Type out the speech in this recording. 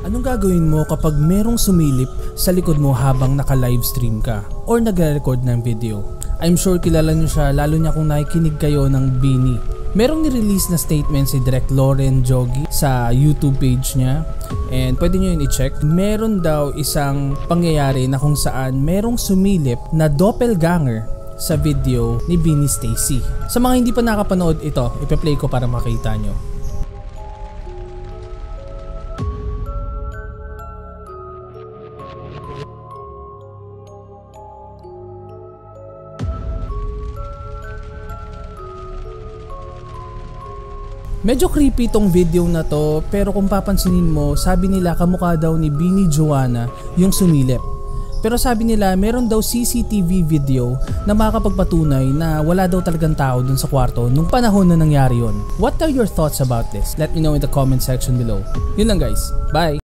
Anong gagawin mo kapag merong sumilip sa likod mo habang naka-livestream ka or nagre-record ng video? I'm sure kilala nyo siya, lalo niya kung nakikinig kayo ng Bini. Merong nirelease na statement si Direk Loren Jogi sa YouTube page niya and pwede nyo yun i-check. Meron daw isang pangyayari na kung saan merong sumilip na doppelganger sa video ni Bini Stacy. Sa mga hindi pa nakapanood ito, ipe-play ko para makita nyo. Medyo creepy tong video na to, pero kung papansinin mo, sabi nila kamukha daw ni Bini Joanna yung sumilip. Pero sabi nila meron daw CCTV video na makakapagpatunay na wala daw talagang tao dun sa kwarto nung panahon na nangyari yon. What are your thoughts about this? Let me know in the comment section below. Yun lang guys, bye!